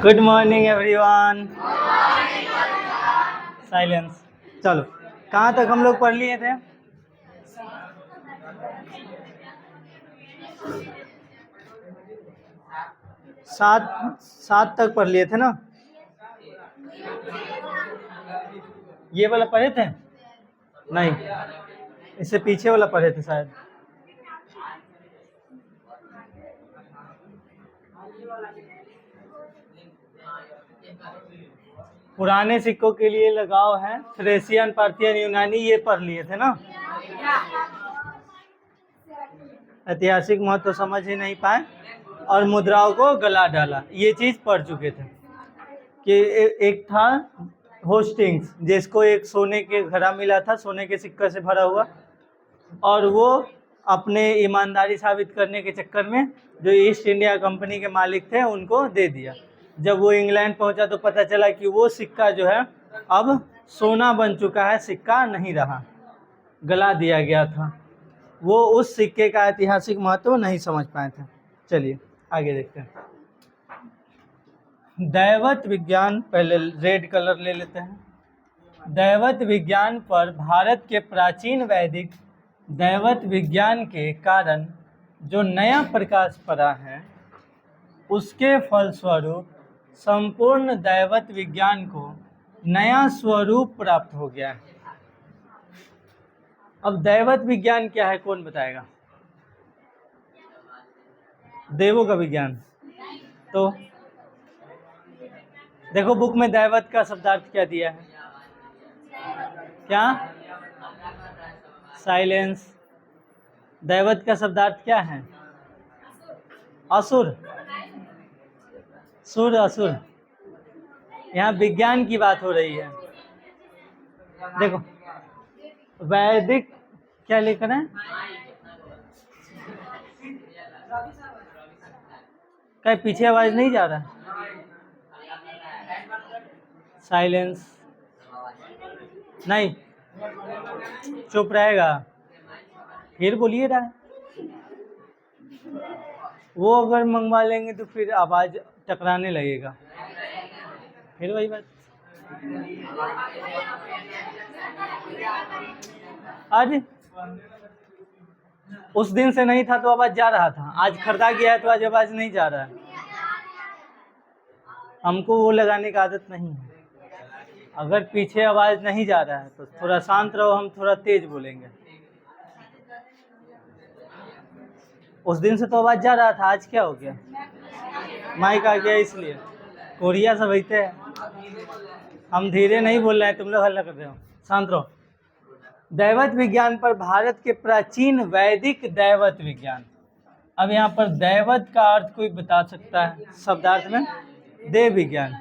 Good morning everyone. Silence. चलो, कहाँ तक हम लोग पढ़ लिए थे? सात तक पढ़ लिए थे ना? ये वाला पढ़े थे? नहीं, इससे पीछे वाला पढ़े थे शायद। पुराने सिक्कों के लिए लगाव है, थ्रेसियन, पार्थियन, यूनानी, ये पढ़ लिए थे ना? ऐतिहासिक महत्व तो समझ ही नहीं पाए और मुद्राओं को गला डाला, ये चीज पढ़ चुके थे। कि एक था होस्टिंग्स, जिसको एक सोने के घड़ा मिला था, सोने के सिक्के से भरा हुआ, और वो अपने ईमानदारी साबित करने के चक्कर में जो ईस्ट इंडिया कंपनी के मालिक थे उनको दे दिया। जब वो इंग्लैंड पहुंचा तो पता चला कि वो सिक्का जो है अब सोना बन चुका है, सिक्का नहीं रहा, गला दिया गया था। वो उस सिक्के का ऐतिहासिक महत्व नहीं समझ पाए थे। चलिए आगे देखते हैं। दैवत विज्ञान, पहले रेड कलर ले लेते हैं। दैवत विज्ञान पर भारत के प्राचीन वैदिक दैवत विज्ञान के कारण जो नया प्रकाश पड़ा है, उसके फलस्वरूप संपूर्ण दैवत विज्ञान को नया स्वरूप प्राप्त हो गया है। अब दैवत विज्ञान क्या है, कौन बताएगा? देवों का विज्ञान। तो देखो बुक में दैवत का शब्दार्थ क्या दिया है? क्या? साइलेंस। दैवत का शब्दार्थ क्या है? असुर। सुर, असुर। यहाँ विज्ञान की बात हो रही है। देखो वैदिक क्या लिख रहे हैं? क्या पीछे आवाज नहीं जा रहा? साइलेंस। नहीं, चुप रहेगा, फिर बोलिए रहा। वो अगर मंगवा लेंगे तो फिर आवाज टकराने लगेगा, फिर वही बात। आज उस दिन से नहीं था तो आवाज जा रहा था, आज खरीदा गया है तो आज आवाज नहीं जा रहा है। हमको वो लगाने की आदत नहीं है। अगर पीछे आवाज नहीं जा रहा है तो थोड़ा शांत रहो, हम थोड़ा तेज बोलेंगे। उस दिन से तो आवाज जा रहा था, आज क्या हो गया? माइक आ गया इसलिए। कोरिया सब रहते हैं, हम धीरे नहीं बोल रहे हैं, तुम लोग हल्ला कर रहे हो। शांत रहो। दैवत विज्ञान पर भारत के प्राचीन वैदिक दैवत विज्ञान। अब यहाँ पर दैवत का अर्थ कोई बता सकता है शब्दार्थ में? देव विज्ञान,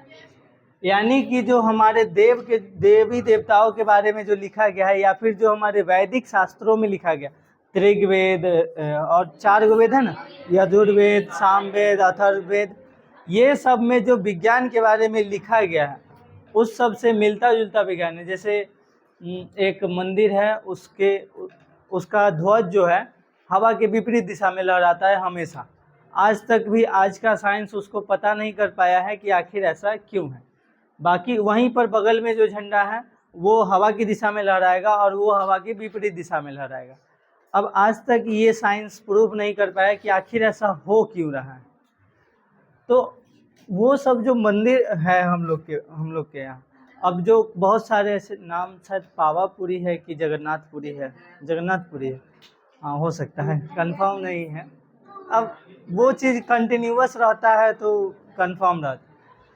यानी कि जो हमारे देव के देवी देवताओं के बारे में जो लिखा गया है, या फिर जो हमारे वैदिक शास्त्रों में लिखा गया, ऋग्वेद और 4 वेद है ना, यजुर्वेद, सामवेद, अथर्ववेद, ये सब में जो विज्ञान के बारे में लिखा गया है उस सब से मिलता जुलता विज्ञान है। जैसे एक मंदिर है, उसका ध्वज जो है हवा के विपरीत दिशा में लहराता है हमेशा। आज तक भी आज का साइंस उसको पता नहीं कर पाया है कि आखिर ऐसा क्यों है। बाकी वहीं पर बगल में जो झंडा है वो हवा की दिशा में लहराएगा और वो हवा की विपरीत दिशा में लहराएगा। अब आज तक ये साइंस प्रूव नहीं कर पाया कि आखिर ऐसा हो क्यों रहा है। तो वो सब जो मंदिर है हम लोग के यहाँ, अब जो बहुत सारे ऐसे नाम, शायद पावापुरी है कि जगन्नाथपुरी है, जगन्नाथपुरी है, हाँ हो सकता है, कंफर्म नहीं है। अब वो चीज़ कंटिन्यूअस रहता है तो कंफर्म रहता है।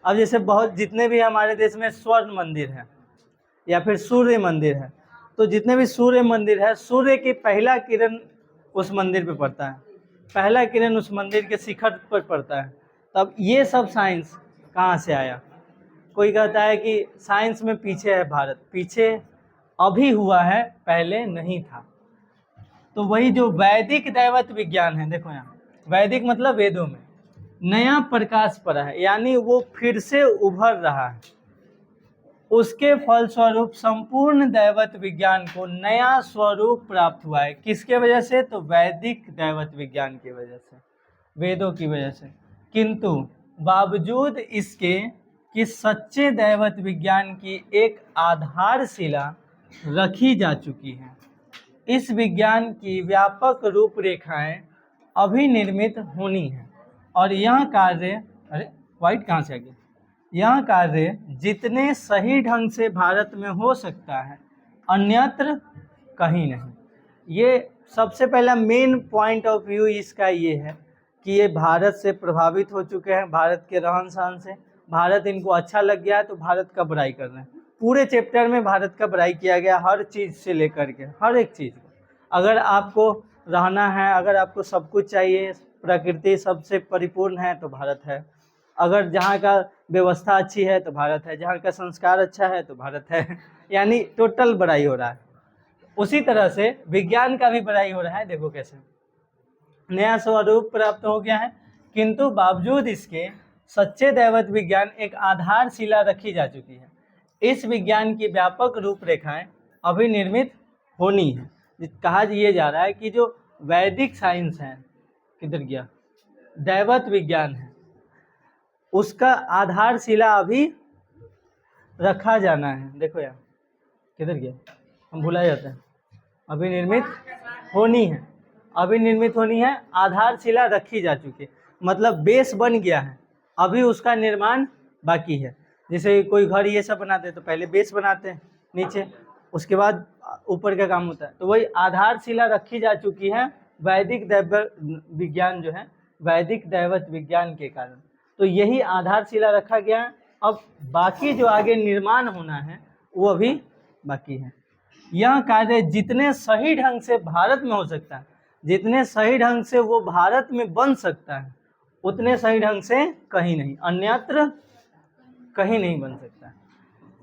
अब जैसे बहुत जितने भी हमारे देश में स्वर्ण मंदिर है या फिर सूर्य मंदिर है, तो जितने भी सूर्य मंदिर है, सूर्य की पहला किरण उस मंदिर पे पड़ता है, पहला किरण उस मंदिर के शिखर पर पड़ता है। तब ये सब साइंस कहाँ से आया? कोई कहता है कि साइंस में पीछे है भारत, पीछे अभी हुआ है, पहले नहीं था। तो वही जो वैदिक दैवत विज्ञान है, देखो यहाँ वैदिक मतलब वेदों में नया प्रकाश पड़ा है, यानी वो फिर से उभर रहा है। उसके फलस्वरूप संपूर्ण दैवत विज्ञान को नया स्वरूप प्राप्त हुआ है। किसके वजह से? तो वैदिक दैवत विज्ञान की वजह से, वेदों की वजह से। किंतु बावजूद इसके कि सच्चे दैवत विज्ञान की एक आधारशिला रखी जा चुकी है, इस विज्ञान की व्यापक रूपरेखाएं अभी निर्मित होनी है और यह कार्य वाइट कहाँ से आ गया, यह कार्य जितने सही ढंग से भारत में हो सकता है अन्यत्र कहीं नहीं। ये सबसे पहला मेन पॉइंट ऑफ व्यू इसका ये है कि ये भारत से प्रभावित हो चुके हैं, भारत के रहन सहन से, भारत इनको अच्छा लग गया है तो भारत का बुराई कर रहे हैं। पूरे चैप्टर में भारत का बुराई किया गया, हर चीज़ से लेकर के हर एक चीज़ को। अगर आपको रहना है, अगर आपको सब कुछ चाहिए, प्रकृति सबसे परिपूर्ण है तो भारत है, अगर जहाँ का व्यवस्था अच्छी है तो भारत है, जहाँ का संस्कार अच्छा है तो भारत है। यानी टोटल बुराई हो रहा है। उसी तरह से विज्ञान का भी बुराई हो रहा है। देखो कैसे नया स्वरूप प्राप्त हो गया है, किंतु बावजूद इसके सच्चे दैवत विज्ञान एक आधारशिला रखी जा चुकी है। इस विज्ञान की व्यापक रूपरेखाएं अभी निर्मित होनी है। कहा ये जा रहा है कि जो वैदिक साइंस है, किधर गया, दैवत विज्ञान है, उसका आधारशिला अभी रखा जाना है। देखो यार किधर गया, हम भुला जाते हैं। अभी निर्मित होनी है, अभी निर्मित होनी है, आधारशिला रखी जा चुकी है, मतलब बेस बन गया है, अभी उसका निर्माण बाकी है। जैसे कोई घर ये सब बनाते हैं तो पहले बेस बनाते हैं नीचे, उसके बाद ऊपर का काम होता है। तो वही आधारशिला रखी जा चुकी है वैदिक दैवत विज्ञान जो है, वैदिक दैवत विज्ञान के कारण। तो यही आधारशिला रखा गया है। अब बाकी जो आगे निर्माण होना है वो अभी बाकी है। यह कार्य जितने सही ढंग से भारत में हो सकता है, जितने सही ढंग से वो भारत में बन सकता है, उतने सही ढंग से कहीं नहीं, अन्यत्र कहीं नहीं बन सकता।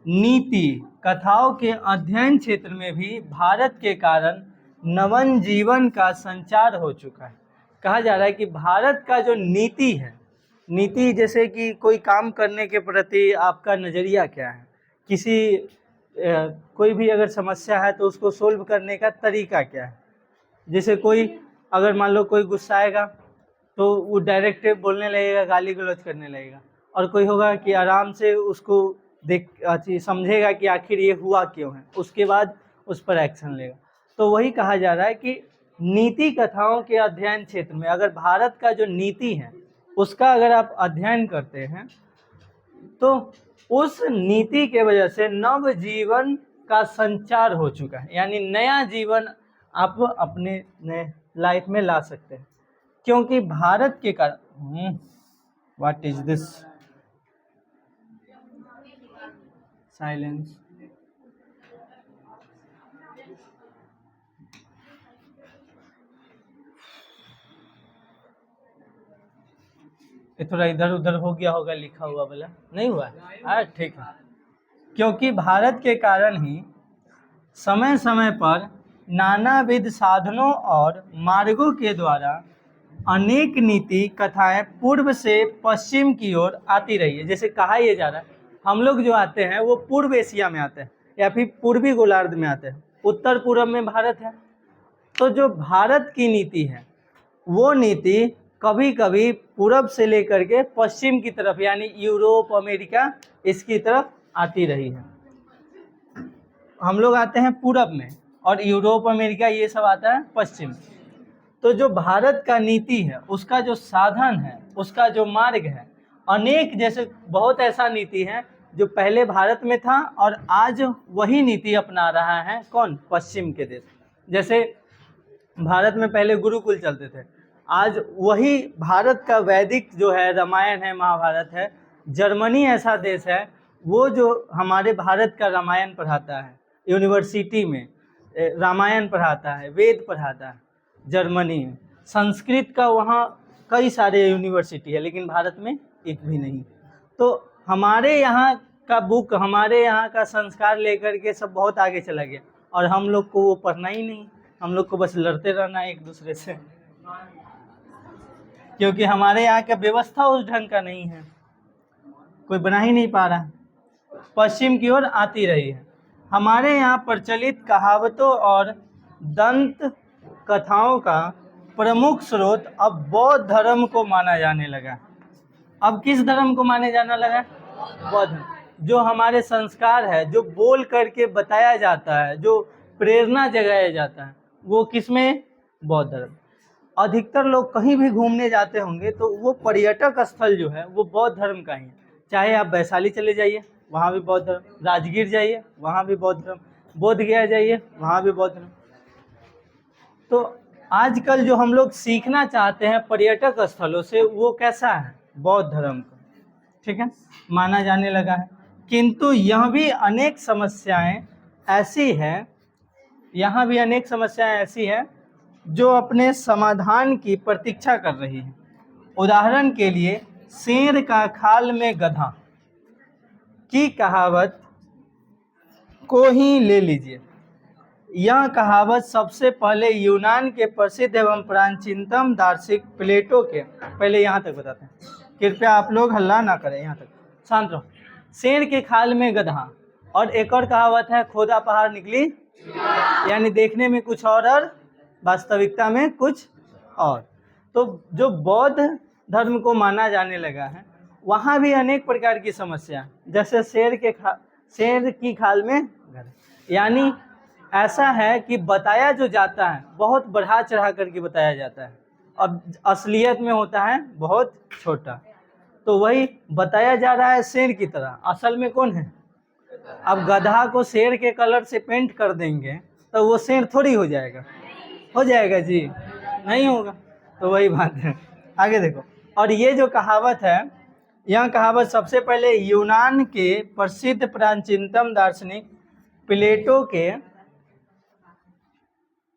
नीति कथाओं के अध्ययन क्षेत्र में भी भारत के कारण नवन जीवन का संचार हो चुका है। कहा जा रहा है कि भारत का जो नीति है, नीति जैसे कि कोई काम करने के प्रति आपका नज़रिया क्या है, किसी कोई भी अगर समस्या है तो उसको सोल्व करने का तरीका क्या है। जैसे कोई अगर मान लो कोई गुस्सा आएगा तो वो डायरेक्ट बोलने लगेगा, गाली गलौज करने लगेगा, और कोई होगा कि आराम से उसको देख समझेगा कि आखिर ये हुआ क्यों है, उसके बाद उस पर एक्शन लेगा। तो वही कहा जा रहा है कि नीति कथाओं के अध्ययन क्षेत्र में अगर भारत का जो नीति है उसका अगर आप अध्ययन करते हैं तो उस नीति के वजह से नव जीवन का संचार हो चुका है, यानी नया जीवन आप अपने लाइफ में ला सकते हैं। क्योंकि भारत के कारण व्हाट इज दिस साइलेंस, ये थोड़ा इधर उधर हो गया होगा, लिखा हुआ वाला नहीं हुआ है, ठीक है। क्योंकि भारत के कारण ही समय समय पर नानाविध साधनों और मार्गों के द्वारा अनेक नीति कथाएं पूर्व से पश्चिम की ओर आती रही है। जैसे कहा यह जा रहा है हम लोग जो आते हैं वो पूर्व एशिया में आते हैं या फिर पूर्वी गोलार्ध में आते हैं, उत्तर पूर्व में भारत है। तो जो भारत की नीति है वो नीति कभी कभी पूरब से लेकर के पश्चिम की तरफ यानी यूरोप अमेरिका इसकी तरफ आती रही है। हम लोग आते हैं पूरब में और यूरोप अमेरिका ये सब आता है पश्चिम। तो जो भारत का नीति है उसका जो साधन है, उसका जो मार्ग है, अनेक जैसे बहुत ऐसा नीति है जो पहले भारत में था और आज वही नीति अपना रहा है कौन, पश्चिम के देश। जैसे भारत में पहले गुरुकुल चलते थे, आज वही भारत का वैदिक जो है रामायण है, महाभारत है। जर्मनी ऐसा देश है वो जो हमारे भारत का रामायण पढ़ाता है, यूनिवर्सिटी में रामायण पढ़ाता है, वेद पढ़ाता है जर्मनी में। संस्कृत का वहाँ कई सारे यूनिवर्सिटी है लेकिन भारत में एक भी नहीं। तो हमारे यहाँ का बुक, हमारे यहाँ का संस्कार लेकर के सब बहुत आगे चला गया और हम लोग को वो पढ़ना ही नहीं, हम लोग को बस लड़ते रहना है एक दूसरे से, क्योंकि हमारे यहाँ का व्यवस्था उस ढंग का नहीं है, कोई बना ही नहीं पा रहा, पश्चिम की ओर आती रही है। हमारे यहाँ प्रचलित कहावतों और दंत कथाओं का प्रमुख स्रोत अब बौद्ध धर्म को माना जाने लगा। अब किस धर्म को माने जाना लगा? बौद्ध धर्म। जो हमारे संस्कार है, जो बोल करके बताया जाता है, जो प्रेरणा जगाया जाता है, वो किसमें? बौद्ध धर्म। अधिकतर लोग कहीं भी घूमने जाते होंगे तो वो पर्यटक स्थल जो है वो बौद्ध धर्म का ही है। चाहे आप वैशाली चले जाइए, वहाँ भी बौद्ध धर्म, राजगीर जाइए, वहाँ भी बौद्ध धर्म, बोध गया जाइए, वहाँ भी बौद्ध धर्म। तो आजकल जो हम लोग सीखना चाहते हैं पर्यटक स्थलों से, वो कैसा है? बौद्ध धर्म का, ठीक है, माना जाने लगा है। किंतु यह भी अनेक समस्याएं ऐसी हैं, यहाँ भी अनेक समस्याएं ऐसी हैं जो अपने समाधान की प्रतीक्षा कर रही है। उदाहरण के लिए शेर का खाल में गधा की कहावत को ही ले लीजिए। यह कहावत सबसे पहले यूनान के प्रसिद्ध एवं प्राचीनतम दार्शनिक प्लेटो के, पहले यहाँ तक बताते हैं, कृपया आप लोग हल्ला ना करें, यहाँ तक शांत रहो। शेर के खाल में गधा, और एक और कहावत है खोदा पहाड़ निकली, यानी देखने में कुछ और वास्तविकता में कुछ और। तो जो बौद्ध धर्म को माना जाने लगा है, वहाँ भी अनेक प्रकार की समस्या, जैसे शेर की खाल में गधा, यानी ऐसा है कि बताया जो जाता है बहुत बढ़ा चढ़ा करके बताया जाता है, अब असलियत में होता है बहुत छोटा। तो वही बताया जा रहा है शेर की तरह, असल में कौन है? अब गधा को शेर के कलर से पेंट कर देंगे तो वो शेर थोड़ी हो जाएगा? हो जाएगा जी? नहीं होगा। तो वही बात है। आगे देखो, और ये जो कहावत है, यह कहावत सबसे पहले यूनान के प्रसिद्ध प्राचीनतम दार्शनिक प्लेटो के,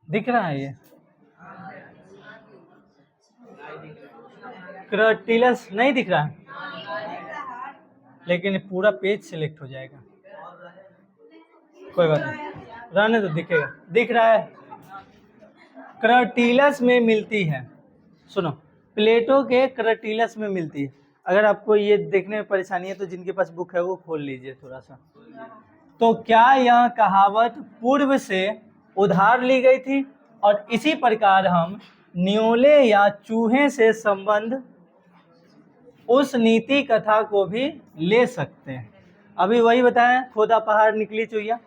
दिख रहा है ये क्रटिलस, नहीं दिख रहा है, लेकिन पूरा पेज सिलेक्ट हो जाएगा, कोई बात नहीं, रहने तो दिखेगा, दिख रहा है, क्रटिलस में मिलती है। सुनो, प्लेटो के क्रटिलस में मिलती है। अगर आपको ये देखने में परेशानी है तो जिनके पास बुक है वो खोल लीजिए थोड़ा सा। तो क्या यह कहावत पूर्व से उधार ली गई थी और इसी प्रकार हम न्योले या चूहे से संबंध उस नीति कथा को भी ले सकते हैं? अभी वही बताएं, खोदा पहाड़ निकली चूहिया।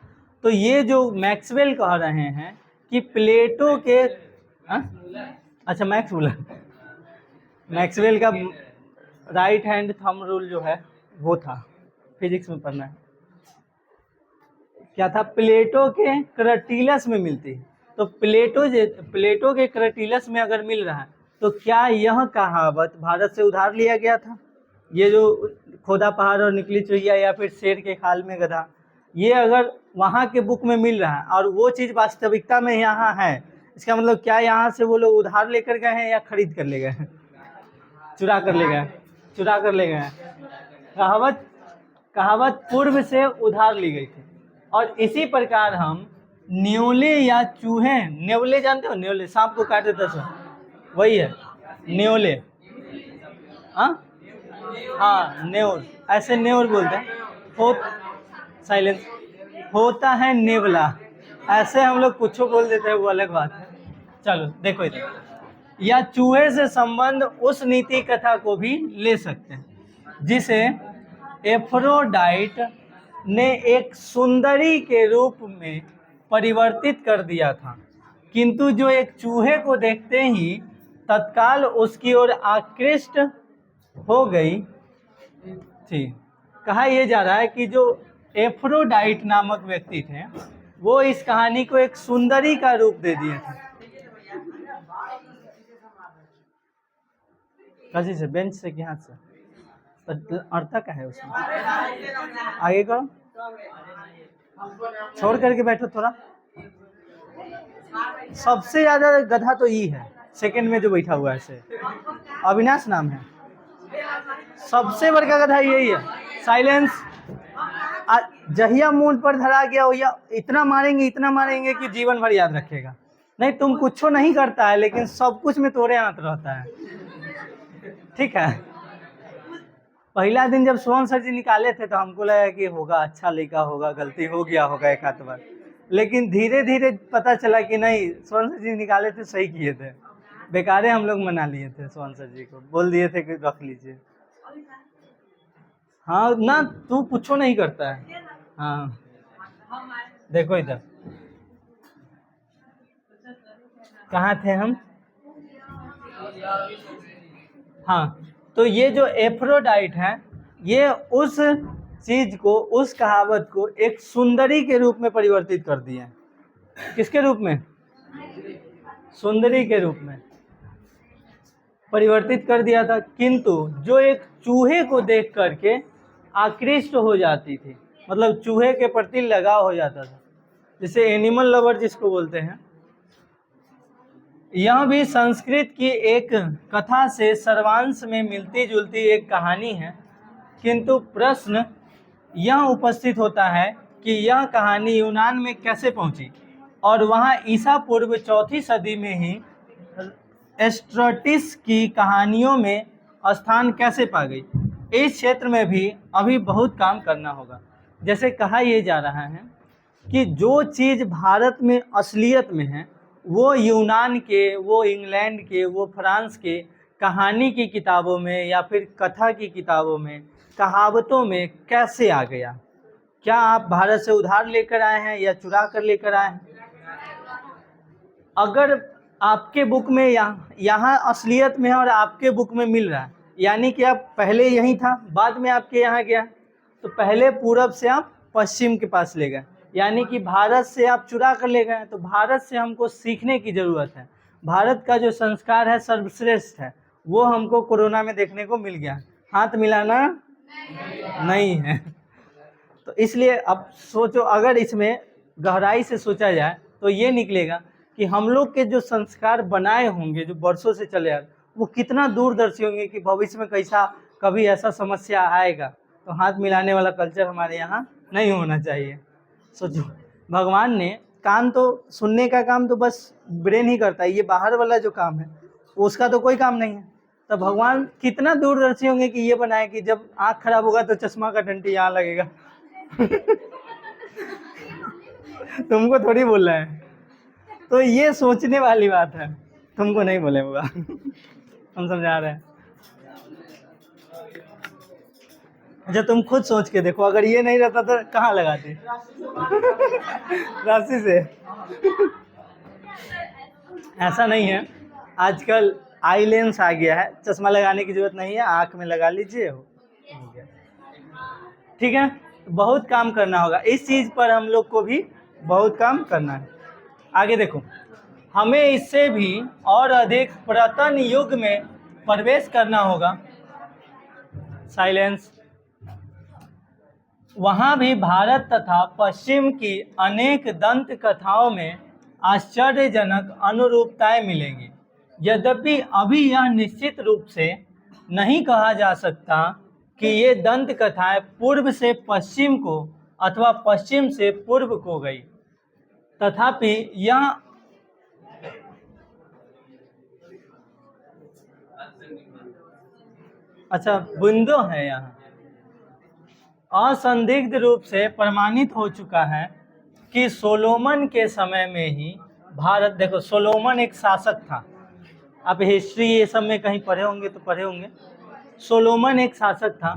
तो ये जो मैक्सवेल कह रहे हैं कि प्लेटो के अच्छा मैक्सवेल का राइट हैंड थंब रूल जो है वो था, फिजिक्स में पढ़ना है, क्या था? प्लेटो के क्रटिलस में मिलती है। तो प्लेटो के क्रटिलस में अगर मिल रहा है तो क्या यह कहावत भारत से उधार लिया गया था? ये जो खोदा पहाड़ और निकली चुहिया या फिर शेर के खाल में गधा, ये अगर वहाँ के बुक में मिल रहा है और वो चीज़ वास्तविकता में यहाँ है, इसका मतलब क्या यहाँ से वो लोग उधार लेकर गए हैं या खरीद कर ले गए हैं? चुरा कर ले गए। कहावत पूर्व से उधार ली गई थी। और इसी प्रकार हम न्योले या चूहे, न्योले जानते हो? न्योले सांप को काट देता है, वही है न्योले। हाँ, न्योल, ऐसे न्योल बोलते हैं। साइलेंस, होता है नेवला, ऐसे हम लोग कुछ बोल देते हैं, वो अलग बात है। चलो देखो इधर, या चूहे से संबंध उस नीति कथा को भी ले सकते हैं जिसे एफ्रोडाइट ने एक सुंदरी के रूप में परिवर्तित कर दिया था, किंतु जो एक चूहे को देखते ही तत्काल उसकी ओर आकृष्ट हो गई थी। कहा यह जा रहा है कि जो एफ्रोडाइट नामक व्यक्ति थे वो इस कहानी को एक सुंदरी का रूप दे दिए थे। कसी से, बेंच से कि हाथ से? तो अर्थ का है उसमें, आगे करो, छोड़ करके बैठो थोड़ा। सबसे ज्यादा गधा तो ये है, सेकंड में जो बैठा हुआ है से अविनाश नाम है, सबसे बड़का गधा यही है। साइलेंस। जहिया मूल पर धरा गया हो या इतना मारेंगे कि जीवन भर याद रखेगा। नहीं, तुम कुछ नहीं करता है लेकिन सब कुछ में तोरे हाथ रहता है, ठीक है। पहला दिन जब सोहन सर जी निकाले थे तो हमको लगा कि होगा, अच्छा लड़का होगा, गलती हो गया होगा एक आध बार, लेकिन धीरे धीरे पता चला कि नहीं, सोहन सर जी निकाले थे, सही किए थे, बेकारे हम लोग मना लिए थे। सोहन सर जी को बोल दिए थे कि रख लीजिए। हाँ ना, तू कुछ नहीं करता है। हाँ देखो इधर, कहाँ थे हम? हाँ, तो ये जो एफ्रोडाइट है, ये उस चीज को, उस कहावत को एक सुंदरी के रूप में परिवर्तित कर दिए हैं। किसके रूप में? सुंदरी के रूप में परिवर्तित कर दिया था, किंतु जो एक चूहे को देख करके आकृष्ट हो जाती थी, मतलब चूहे के प्रति लगाव हो जाता था, जिसे एनिमल लवर जिसको बोलते हैं। यह भी संस्कृत की एक कथा से सर्वांश में मिलती जुलती एक कहानी है, किंतु प्रश्न यह उपस्थित होता है कि यह कहानी यूनान में कैसे पहुंची और वहां ईसा पूर्व 4वीं सदी में ही एस्ट्रोटिस की कहानियों में स्थान कैसे पा गई। इस क्षेत्र में भी अभी बहुत काम करना होगा। जैसे कहा यह जा रहा है कि जो चीज़ भारत में असलियत में है, वो यूनान के, वो इंग्लैंड के, वो फ्रांस के कहानी की किताबों में या फिर कथा की किताबों में, कहावतों में कैसे आ गया। क्या आप भारत से उधार लेकर आए हैं या चुरा कर लेकर आए हैं? अगर आपके बुक में यहाँ असलियत में है और आपके बुक में मिल रहा है, यानी कि आप पहले यहीं था, बाद में आपके यहाँ गया, तो पहले पूरब से आप पश्चिम के पास ले गए, यानी कि भारत से आप चुरा कर ले गए। तो भारत से हमको सीखने की ज़रूरत है। भारत का जो संस्कार है सर्वश्रेष्ठ है, वो हमको कोरोना में देखने को मिल गया। हाथ मिलाना नहीं है। तो इसलिए अब सोचो, अगर इसमें गहराई से सोचा जाए तो ये निकलेगा कि हम लोग के जो संस्कार बनाए होंगे, जो वर्षों से चले आ रहे, वो कितना दूरदर्शी होंगे कि भविष्य में कैसा कभी ऐसा समस्या आएगा। तो हाथ मिलाने वाला कल्चर हमारे यहाँ नहीं होना चाहिए। सोचो, भगवान ने कान तो सुनने का काम तो बस ब्रेन ही करता है, ये बाहर वाला जो काम है उसका तो कोई काम नहीं है। तो भगवान कितना दूरदर्शी होंगे कि ये बनाए कि जब आँख खराब होगा तो चश्मा का डंटी यहाँ लगेगा। तुमको थोड़ी बोल रहे हैं। तो ये सोचने वाली बात है, तुमको नहीं बोले होगा। हम समझा रहे हैं। अच्छा, तुम खुद सोच के देखो, अगर ये नहीं रहता तो कहाँ लगाते? राशि से। ऐसा नहीं है, आजकल आई लेंस आ गया है, चश्मा लगाने की जरूरत नहीं है, आँख में लगा लीजिए, हो गया। ठीक है, बहुत काम करना होगा इस चीज़ पर, हम लोग को भी बहुत काम करना है। आगे देखो, हमें इससे भी और अधिक पुरातन युग में प्रवेश करना होगा। साइलेंस। वहाँ भी भारत तथा पश्चिम की अनेक दंत कथाओं में आश्चर्यजनक अनुरूपताएं मिलेंगी। यद्यपि अभी यह निश्चित रूप से नहीं कहा जा सकता कि ये दंत कथाएं पूर्व से पश्चिम को अथवा पश्चिम से पूर्व को गई, तथापि यह अच्छा बिंदु है यहाँ असंदिग्ध रूप से प्रमाणित हो चुका है कि सोलोमन के समय में ही भारत, देखो सोलोमन एक शासक था, आप हिस्ट्री ये सब में कहीं पढ़े होंगे तो पढ़े होंगे। सोलोमन एक शासक था,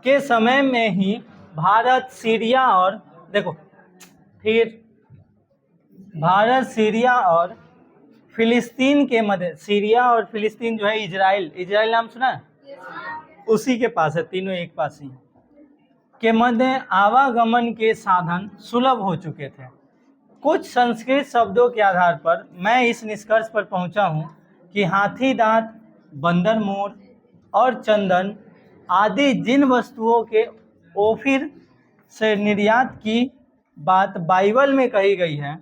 के समय में ही भारत सीरिया और, देखो फिर भारत सीरिया और फिलिस्तीन के मध्य, सीरिया और फिलिस्तीन जो है इजराइल, इजराइल नाम सुना है? उसी के पास है, तीनों एक पास ही के मध्य आवागमन के साधन सुलभ हो चुके थे। कुछ संस्कृत शब्दों के आधार पर मैं इस निष्कर्ष पर पहुंचा हूं कि हाथी दांत, बंदर मोर और चंदन आदि जिन वस्तुओं के ओफिर से निर्यात की बात बाइबल में कही गई है,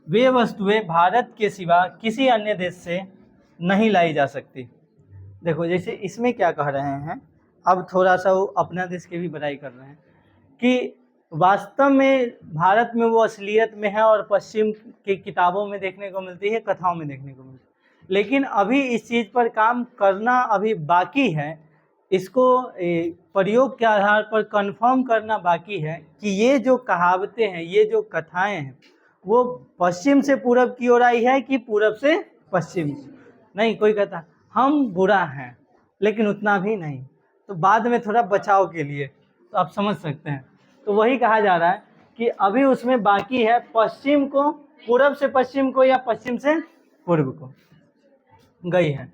वे वस्तुएं भारत के सिवा किसी अन्य देश से नहीं लाई जा सकती। देखो जैसे इसमें क्या कह रहे हैं, अब थोड़ा सा वो अपना देश की भी बड़ाई कर रहे हैं कि वास्तव में भारत में वो असलियत में है और पश्चिम की किताबों में देखने को मिलती है, कथाओं में देखने को मिलती है। लेकिन अभी इस चीज़ पर काम करना अभी बाकी है, इसको प्रयोग के आधार पर कंफर्म करना बाकी है कि ये जो कहावतें हैं, ये जो कथाएं हैं, वो पश्चिम से पूरब की ओर आई है कि पूरब से पश्चिम। नहीं, कोई कहता हम बुरा हैं लेकिन उतना भी नहीं, तो बाद में थोड़ा बचाव के लिए, तो आप समझ सकते हैं। तो वही कहा जा रहा है कि अभी उसमें बाकी है पश्चिम को, पूरब से पश्चिम को या पश्चिम से पूर्व को गई है।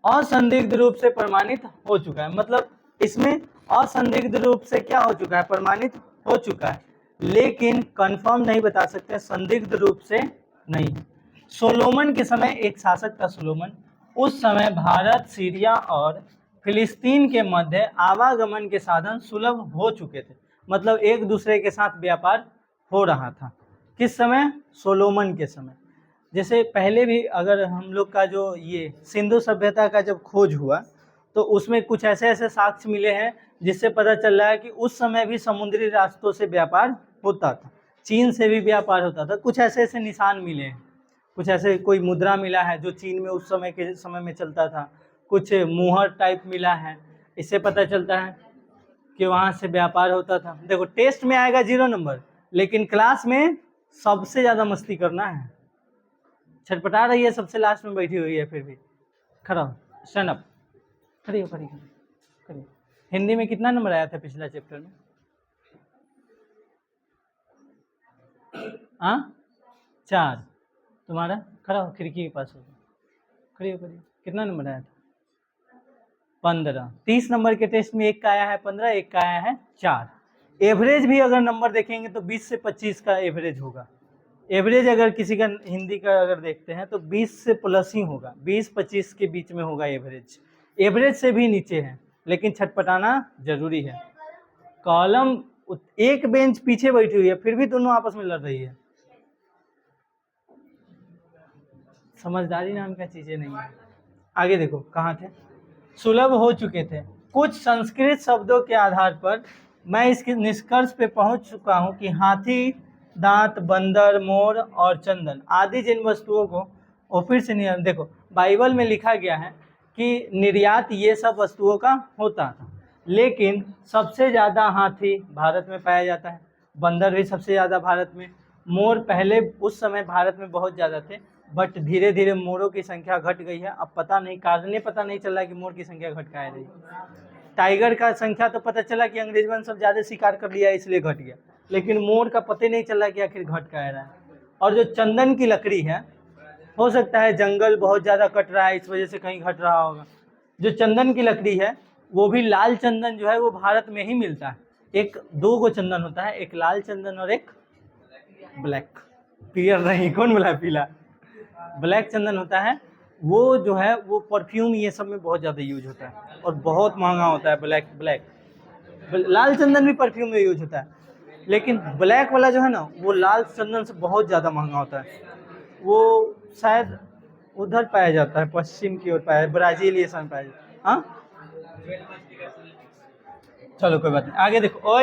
असंदिग्ध रूप से प्रमाणित हो चुका है, मतलब इसमें असंदिग्ध रूप से क्या हो चुका है, प्रमाणित हो चुका है, लेकिन कंफर्म नहीं बता सकते, संदिग्ध रूप से नहीं है। सोलोमन के समय एक शासक था सोलोमन, उस समय भारत, सीरिया और फिलिस्तीन के मध्य आवागमन के साधन सुलभ हो चुके थे, मतलब एक दूसरे के साथ व्यापार हो रहा था। किस समय? सोलोमन के समय। जैसे पहले भी अगर हम लोग का जो ये सिंधु सभ्यता का जब खोज हुआ तो उसमें कुछ ऐसे ऐसे साक्ष्य मिले हैं जिससे पता चल रहा है कि उस समय भी समुद्री रास्तों से व्यापार होता था, चीन से भी व्यापार होता था। कुछ ऐसे ऐसे निशान मिले हैं, कुछ ऐसे कोई मुद्रा मिला है जो चीन में उस समय के समय में चलता था, कुछ मुहर टाइप मिला है, इससे पता चलता है कि वहाँ से व्यापार होता था। देखो टेस्ट में आएगा 0 नंबर, लेकिन क्लास में सबसे ज़्यादा मस्ती करना है। छटपटा रही है, सबसे लास्ट में बैठी हुई है, फिर भी खड़ा हो, स्टैंड अप, खड़ी हो, खड़ी। हिंदी में कितना नंबर आया था पिछला चैप्टर में? हाँ 4। तुम्हारा? खड़ा हो, खिड़की के पास हो, खड़ी हो, कितना नंबर आया था? 15। 30 नंबर के टेस्ट में एक का आया है 15, एक का आया है 4। एवरेज भी अगर नंबर देखेंगे तो 20 से 25 का एवरेज होगा। एवरेज अगर किसी का हिंदी का अगर देखते हैं तो 20 से प्लस ही होगा, 20-25 के बीच में होगा एवरेज। एवरेज से भी नीचे है, लेकिन छटपटाना जरूरी है। कॉलम एक बेंच पीछे बैठी हुई है, फिर भी दोनों आपस में लड़ रही है। समझदारी नाम का चीजें नहीं है। आगे देखो कहाँ थे, सुलभ हो चुके थे। कुछ संस्कृत शब्दों के आधार पर मैं इसके निष्कर्ष पे पहुंच चुका हूं कि हाथी, दांत, बंदर, मोर और चंदन आदि जिन वस्तुओं को, और फिर से नहीं, देखो बाइबल में लिखा गया है कि निर्यात ये सब वस्तुओं का होता था, लेकिन सबसे ज़्यादा हाथी भारत में पाया जाता है, बंदर भी सबसे ज़्यादा भारत में, मोर पहले उस समय भारत में बहुत ज़्यादा थे, बट धीरे धीरे मोरों की संख्या घट गई है। अब पता नहीं, कारण पता नहीं चला कि मोर की संख्या घट का रही। टाइगर का संख्या तो पता चला कि अंग्रेज वन सब ज़्यादा शिकार कर लिया इसलिए घट गया, लेकिन मोर का पता नहीं चला कि आखिर घट का रहा है। और जो चंदन की लकड़ी है, हो सकता है जंगल बहुत ज़्यादा कट रहा है इस वजह से कहीं घट रहा होगा। जो चंदन की लकड़ी है वो भी लाल चंदन जो है वो भारत में ही मिलता है। एक 2 गो चंदन होता है, एक लाल चंदन और एक ब्लैक, पीयर नहीं, कौन बोला पीला, ब्लैक चंदन होता है। वो जो है वो परफ्यूम ये सब में बहुत ज़्यादा यूज होता है और बहुत महंगा होता है। ब्लैक लाल चंदन भी परफ्यूम में यूज होता है, लेकिन ब्लैक वाला जो है ना वो लाल चंदन से बहुत ज़्यादा महंगा होता है। वो शायद उधर पाया जाता है, पश्चिम की ओर पाया, ब्राज़ील ये सब पाया जाता है। हाँ चलो कोई बात नहीं, आगे देखो।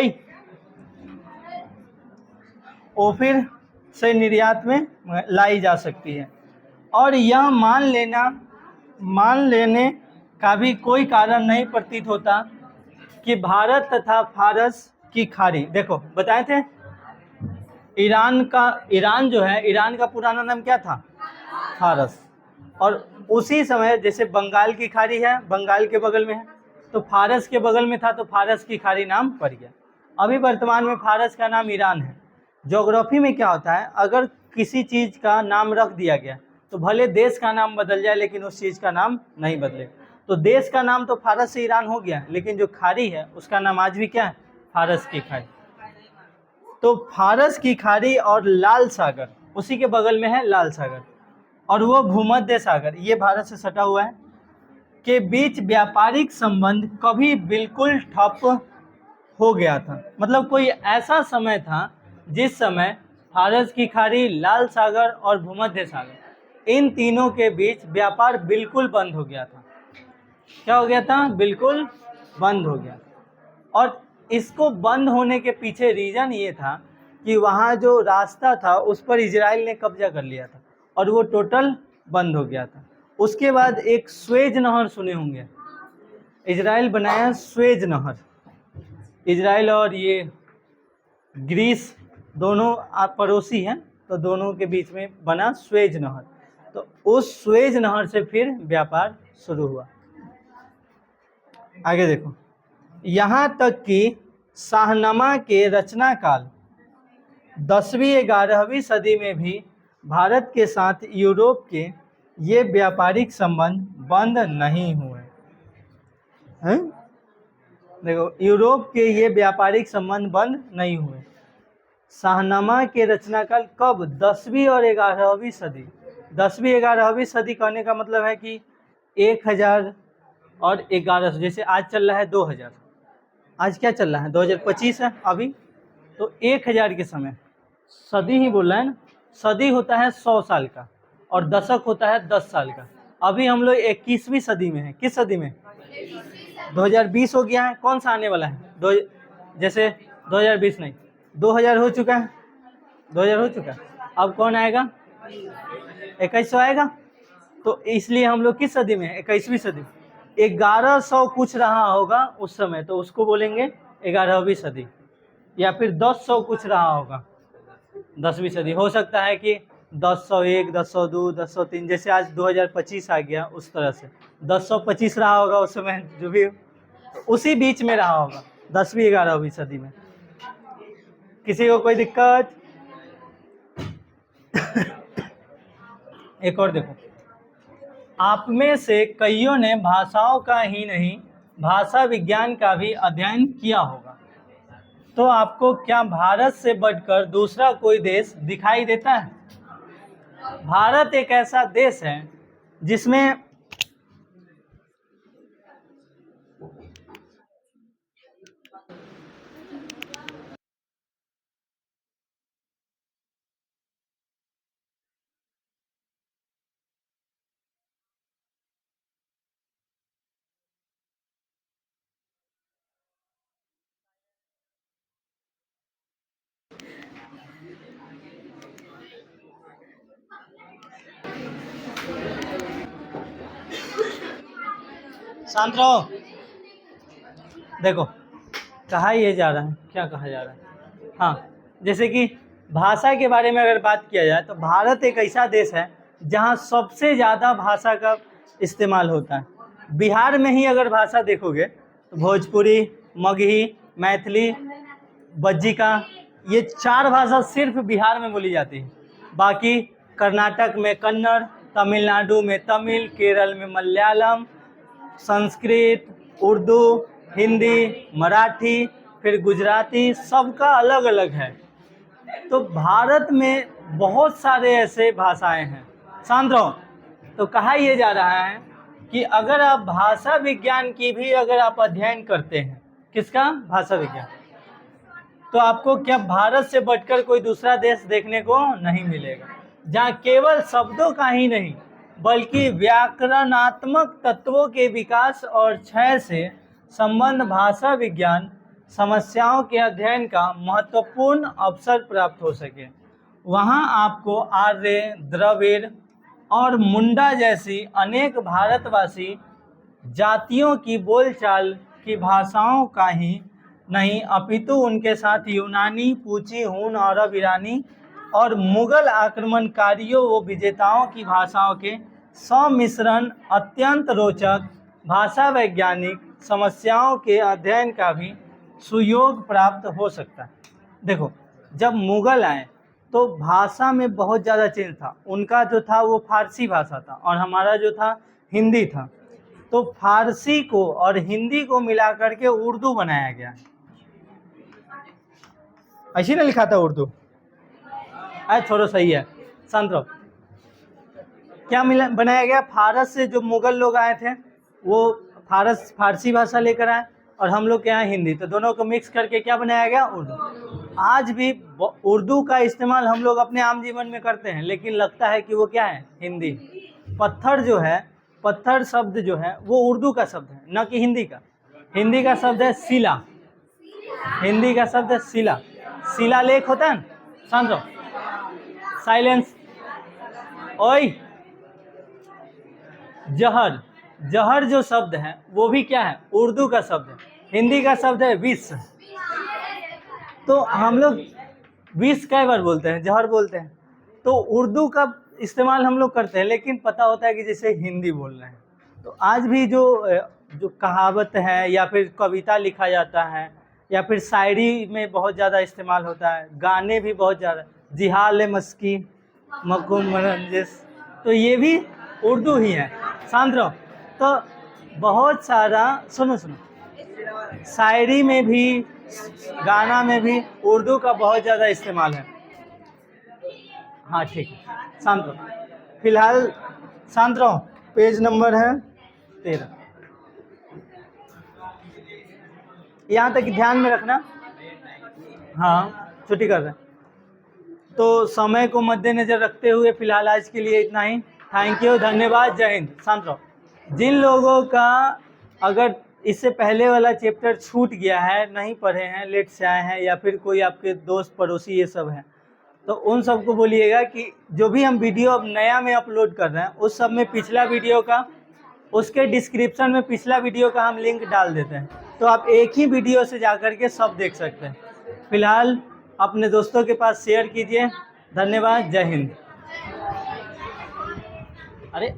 वो फिर से निर्यात में लाई जा सकती है, और यह मान लेने का भी कोई कारण नहीं प्रतीत होता कि भारत तथा फारस की खाड़ी, देखो बताए थे ईरान जो है, ईरान का पुराना नाम क्या था? फारस। और उसी समय जैसे बंगाल की खाड़ी है, बंगाल के बगल में है, तो फारस के बगल में था तो फारस की खाड़ी नाम पड़ गया। अभी वर्तमान में फारस का नाम ईरान है। ज्योग्राफी में क्या होता है, अगर किसी चीज़ का नाम रख दिया गया तो भले देश का नाम बदल जाए लेकिन उस चीज़ का नाम नहीं बदले। तो देश का नाम तो फारस से ईरान हो गया, लेकिन जो खाड़ी है उसका नाम आज भी क्या है? फारस की खाड़ी। तो फारस की खाड़ी और लाल सागर, उसी के बगल में है लाल सागर, और वो भूमध्य सागर, ये भारत से सटा हुआ है, के बीच व्यापारिक संबंध कभी बिल्कुल ठप हो गया था। मतलब कोई ऐसा समय था जिस समय फारस की खाड़ी, लाल सागर और भूमध्य सागर, इन तीनों के बीच व्यापार बिल्कुल बंद हो गया था। क्या हो गया था? बिल्कुल बंद हो गया। और इसको बंद होने के पीछे रीजन ये था कि वहाँ जो रास्ता था उस पर इजराइल ने कब्जा कर लिया था और वो टोटल बंद हो गया था। उसके बाद एक स्वेज नहर सुने होंगे, इजराइल बनाया स्वेज नहर। इजराइल और ये ग्रीस दोनों पड़ोसी हैं, तो दोनों के बीच में बना स्वेज नहर। तो उस स्वेज नहर से फिर व्यापार शुरू हुआ। आगे देखो, यहाँ तक कि शाहनामा के रचना काल 10वीं-11वीं सदी में भी भारत के साथ यूरोप के ये व्यापारिक संबंध बंद नहीं हुए हैं। देखो, यूरोप के ये व्यापारिक संबंध बंद नहीं हुए। शाहनामा के रचनाकाल कब? 10वीं और 11वीं सदी। 10वीं-11वीं सदी कहने का मतलब है कि 1000 और 1100, जैसे आज चल रहा है 2000, आज क्या चल रहा है 2025 है अभी, तो 1000 के समय सदी ही बोल रहा है ना। सदी होता है 100 साल का और दशक होता है 10 साल का। अभी हम लोग 21वीं सदी में हैं। किस सदी में? 2020 हो गया है। कौन सा आने वाला है? जैसे 2020 नहीं, 2000 हो चुका है, 2000 हो चुका है। अब कौन आएगा? 2100 आएगा। तो इसलिए हम लोग किस सदी में हैं? 21वीं सदी। 1100 कुछ रहा होगा उस समय, तो उसको बोलेंगे 11वीं सदी, या फिर 1000 कुछ रहा होगा 10वीं सदी। हो सकता है कि 1001, 1002, 1003, जैसे आज 2025 आ गया उस तरह से 1025 रहा होगा उस समय, जो भी उसी बीच में रहा होगा 10वीं-11वीं सदी में। किसी को कोई दिक्कत? एक और देखो, आप में से कईयों ने भाषाओं का ही नहीं भाषा विज्ञान का भी अध्ययन किया होगा, तो आपको क्या भारत से बढ़कर दूसरा कोई देश दिखाई देता है? भारत एक ऐसा देश है जिसमें शांत रहो। देखो, कहा ये जा रहा है, क्या कहा जा रहा है? हाँ, जैसे कि भाषा के बारे में अगर बात किया जाए तो भारत एक ऐसा देश है जहाँ सबसे ज़्यादा भाषा का इस्तेमाल होता है। बिहार में ही अगर भाषा देखोगे तो भोजपुरी, मगही, मैथिली, बज्जिका, ये 4 भाषा सिर्फ बिहार में बोली जाती है। बाकी कर्नाटक में कन्नड़, तमिलनाडु में तमिल, केरल में मलयालम, संस्कृत, उर्दू, हिंदी, मराठी, फिर गुजराती, सबका अलग अलग है। तो भारत में बहुत सारे ऐसे भाषाएं हैं। शांत रहो। तो कहा यह जा रहा है कि अगर आप भाषा विज्ञान की भी अगर आप अध्ययन करते हैं, किसका? भाषा विज्ञान, तो आपको क्या भारत से बढ़कर कोई दूसरा देश देखने को नहीं मिलेगा, जहाँ केवल शब्दों का ही नहीं बल्कि व्याकरणात्मक तत्वों के विकास और क्षय से संबंध भाषा विज्ञान समस्याओं के अध्ययन का महत्वपूर्ण अवसर प्राप्त हो सके। वहाँ आपको आर्य, द्रविड़ और मुंडा जैसी अनेक भारतवासी जातियों की बोलचाल की भाषाओं का ही नहीं अपितु उनके साथ यूनानी, पूची, हून, अरब, ईरानी और मुगल आक्रमणकारियों व विजेताओं की भाषाओं के सम्मिश्रण अत्यंत रोचक भाषा वैज्ञानिक समस्याओं के अध्ययन का भी सुयोग प्राप्त हो सकता है। देखो, जब मुगल आए तो भाषा में बहुत ज़्यादा चेंज था। उनका जो था वो फारसी भाषा था और हमारा जो था हिंदी था। तो फारसी को और हिंदी को मिलाकर के उर्दू बनाया गया। ऐसी ना लिखा था उर्दू? थोड़ा सही है, शांत रहो। क्या मिला बनाया गया? फारस से जो मुगल लोग आए थे वो फारसी भाषा लेकर आए और हम लोग के यहाँ हिंदी, तो दोनों को मिक्स करके क्या बनाया गया? उर्दू। आज भी उर्दू का इस्तेमाल हम लोग अपने आम जीवन में करते हैं, लेकिन लगता है कि वो क्या है? हिंदी। पत्थर जो है, पत्थर शब्द जो है वो उर्दू का शब्द है, न कि हिंदी का। हिंदी का शब्द है शिला। हिंदी का शब्द है शिला। शिलालेख होता है ना? शांत रहो, साइलेंस। ओए, जहर, जहर जो शब्द है वो भी क्या है? उर्दू का शब्द है। हिंदी का शब्द है विष। तो हम लोग विष कई बार बोलते हैं, जहर बोलते हैं। तो उर्दू का इस्तेमाल हम लोग करते हैं, लेकिन पता होता है कि जैसे हिंदी बोल रहे हैं। तो आज भी जो जो कहावत है या फिर कविता लिखा जाता है या फिर शायरी में बहुत ज़्यादा इस्तेमाल होता है, गाने भी बहुत ज़्यादा, जिहाल मस्की मकुम मनंजिस, तो ये भी उर्दू ही है। शांत रहो। तो बहुत सारा, सुनो सुनो, शायरी में भी गाना में भी उर्दू का बहुत ज़्यादा इस्तेमाल है। हाँ ठीक है, शांत रहो। फिलहाल शांत रहो। पेज नंबर है 13। यहाँ तक ध्यान में रखना। हाँ, छुट्टी कर रहे हैं। तो समय को मद्देनजर रखते हुए फिलहाल आज के लिए इतना ही। थैंक यू, धन्यवाद, जय हिंद। शांत रहो। जिन लोगों का अगर इससे पहले वाला चैप्टर छूट गया है, नहीं पढ़े हैं, लेट से आए हैं, या फिर कोई आपके दोस्त पड़ोसी ये सब हैं, तो उन सबको बोलिएगा कि जो भी हम वीडियो अब नया में अपलोड कर रहे हैं उस सब में पिछला वीडियो का, उसके डिस्क्रिप्शन में पिछला वीडियो का हम लिंक डाल देते हैं, तो आप एक ही वीडियो से जाकर के सब देख सकते हैं। फिलहाल अपने दोस्तों के पास शेयर कीजिए। धन्यवाद, जय हिंद। अरे